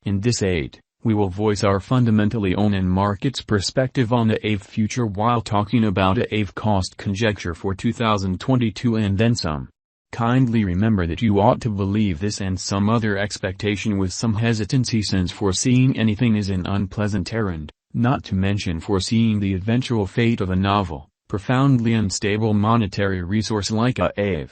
In this aid, we will voice our fundamentally own and market's perspective on the Aave future while talking about a Aave cost conjecture for 2022 and then some. Kindly remember that you ought to believe this and some other expectation with some hesitancy, since foreseeing anything is an unpleasant errand, not to mention foreseeing the eventual fate of a novel, profoundly unstable monetary resource like Aave.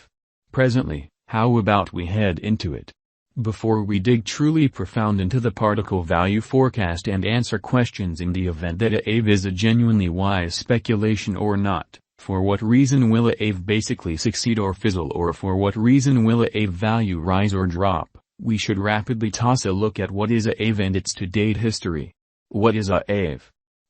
Presently, how about we head into it? Before we dig truly profound into the particle value forecast and answer questions in the event that Aave is a genuinely wise speculation or not, for what reason will Aave basically succeed or fizzle, or for what reason will Aave value rise or drop, we should rapidly toss a look at what is Aave and its to-date history. What is Aave?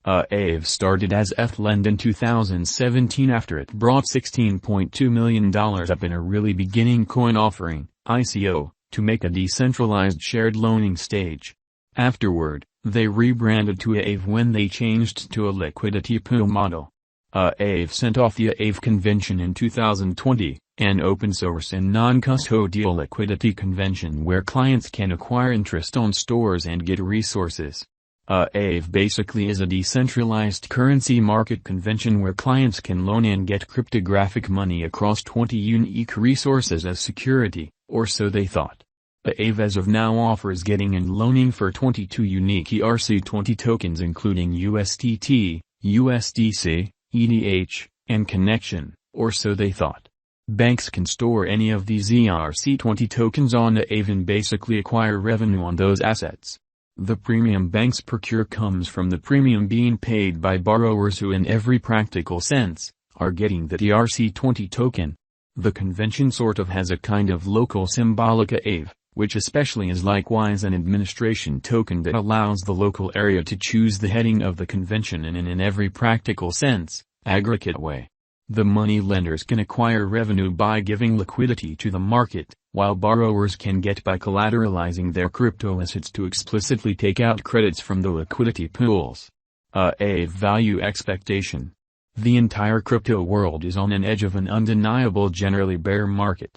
Aave started as ETH-Lend in 2017 after it brought $16.2 million up in a really beginning coin offering, ICO, to make a decentralized shared loaning stage. Afterward, they rebranded to Aave when they changed to a liquidity pool model. Aave sent off the Aave convention in 2020, an open source and non-custodial liquidity convention where clients can acquire interest on stores and get resources. Aave basically is a decentralized currency market convention where clients can loan and get cryptographic money across 20 unique resources as security, or so they thought. Aave as of now offers getting and loaning for 22 unique ERC20 tokens including USDT, USDC, ETH, and Connection, or so they thought. Banks can store any of these ERC20 tokens on Aave and basically acquire revenue on those assets. The premium banks procure comes from the premium being paid by borrowers who in every practical sense, are getting the ERC20 token. The convention sort of has a kind of local symbolic Aave, which especially is likewise an administration token that allows the local area to choose the heading of the convention in every practical sense, aggregate way. The money lenders can acquire revenue by giving liquidity to the market, while borrowers can get by collateralizing their crypto assets to explicitly take out credits from the liquidity pools. Aave value expectation. The entire crypto world is on an edge of an undeniable generally bear market.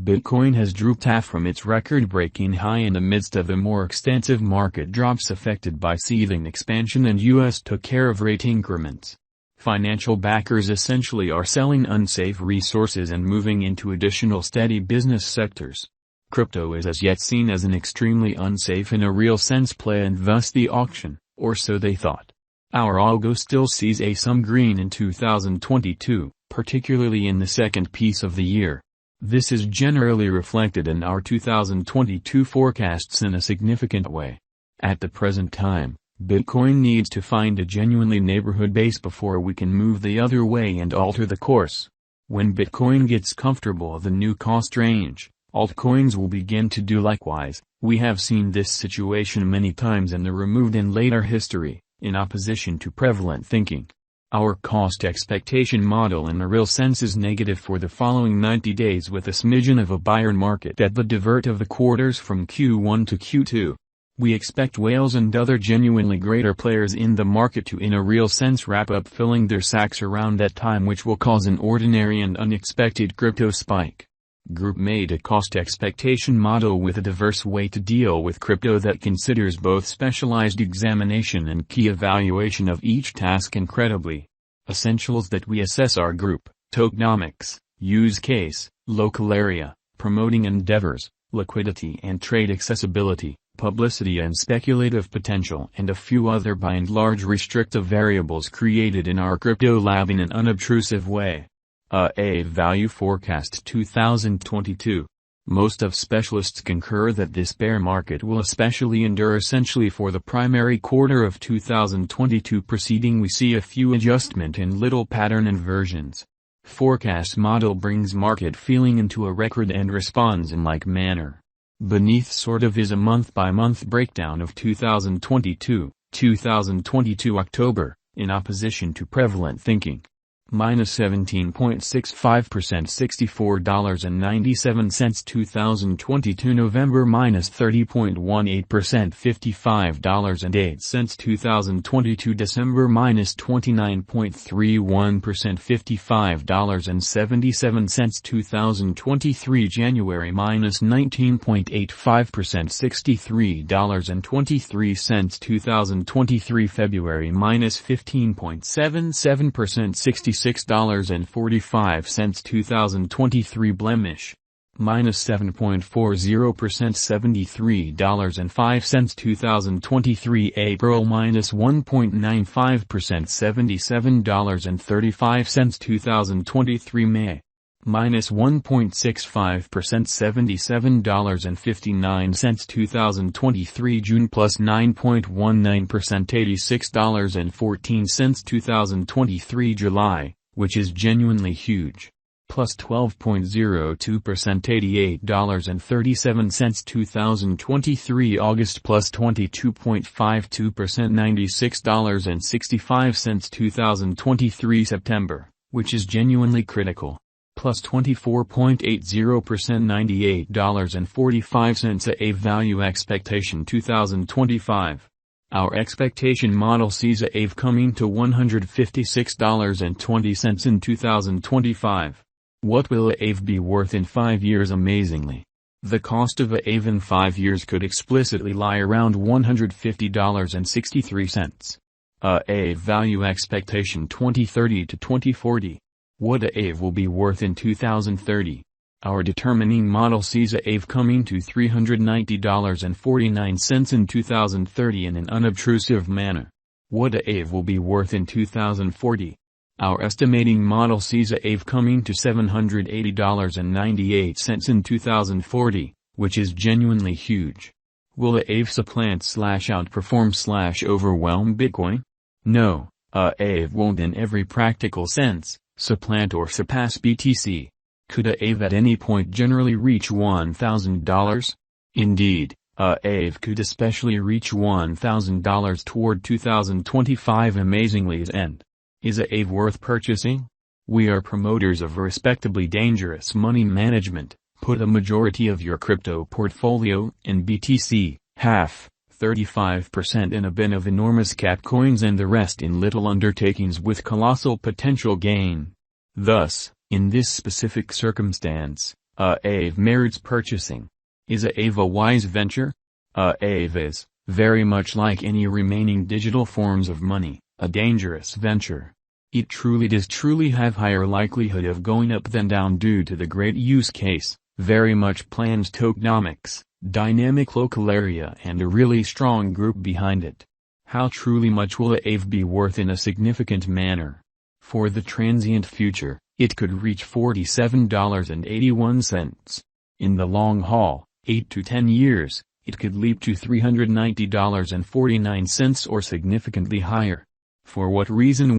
Bitcoin has drooped half from its record-breaking high in the midst of a more extensive market drops affected by seething expansion, and US took care of rate increments. Financial backers essentially are selling unsafe resources and moving into additional steady business sectors. Crypto is as yet seen as an extremely unsafe in a real sense play, and thus the auction, or so they thought. Our algo still sees some green in 2022, particularly in the second piece of the year. This is generally reflected in our 2022 forecasts in a significant way. At the present time, Bitcoin needs to find a genuinely neighborhood base before we can move the other way and alter the course. When Bitcoin gets comfortable the new cost range, altcoins will begin to do likewise. We have seen this situation many times in the removed and later history, in opposition to prevalent thinking. Our cost expectation model in a real sense is negative for the following 90 days with a smidgen of a buyer market at the divert of the quarters from Q1 to Q2. We expect whales and other genuinely greater players in the market to in a real sense wrap up filling their sacks around that time, which will cause an ordinary and unexpected crypto spike. Group made a cost expectation model with a diverse way to deal with crypto that considers both specialized examination and key evaluation of each task incredibly. Essentials that we assess are group, tokenomics, use case, local area, promoting endeavors, liquidity and trade accessibility, publicity and speculative potential, and a few other by and large restrictive variables created in our crypto lab in an unobtrusive way. Aave value forecast 2022. Most of specialists concur that this bear market will especially endure essentially for the primary quarter of 2022. Preceding we see a few adjustment in little pattern inversions. Forecast model brings market feeling into a record and responds in like manner. Beneath sort of is a month-by-month breakdown of 2022 October, in opposition to prevalent thinking. minus 17.65%, $64.97 2022 November, minus 30.18%, $55.08 2022 December, minus 29.31%, $55.77 2023 January, minus 19.85%, $63.23 2023 February, minus 15.77%, $66.45 2023 Blemish, minus 7.40%, $73.05 2023 April, minus 1.95%, $77.35 2023 May, minus 1.65%, $77.59 2023 June, plus 9.19%, $86.14 2023 July, which is genuinely huge, plus 12.02%, $88.37 2023 August, plus 22.52%, $96.65 2023 September, which is genuinely critical, plus 24.80%, $98.45 Aave value expectation 2025. Our expectation model sees Aave coming to $156.20 in 2025. What will Aave be worth in 5 years? Amazingly, the cost of Aave in 5 years could explicitly lie around $150.63. Aave value expectation 2030 to 2040. What Aave will be worth in 2030. Our determining model sees Aave coming to $390.49 in 2030 in an unobtrusive manner. What Aave will be worth in 2040. Our estimating model sees Aave coming to $780.98 in 2040, which is genuinely huge. Will Aave supplant/outperform/overwhelm Bitcoin? No, Aave won't in every practical sense supplant or surpass BTC. Could Aave at any point generally reach $1,000? Indeed, Aave could especially reach $1,000 toward 2025 amazingly. Is Aave worth purchasing? We are promoters of respectably dangerous money management. Put a majority of your crypto portfolio in BTC, half, 35% in a bin of enormous cat coins, and the rest in little undertakings with colossal potential gain. Thus, in this specific circumstance, Aave merits purchasing. Is Aave a wise venture? Aave is, very much like any remaining digital forms of money, a dangerous venture. It does truly have higher likelihood of going up than down due to the great use case, very much planned tokenomics, dynamic local area, and a really strong group behind it. How truly much will Aave be worth in a significant manner? For the transient future, it could reach $47.81. In the long haul, 8 to 10 years, it could leap to $390.49 or significantly higher. For what reason?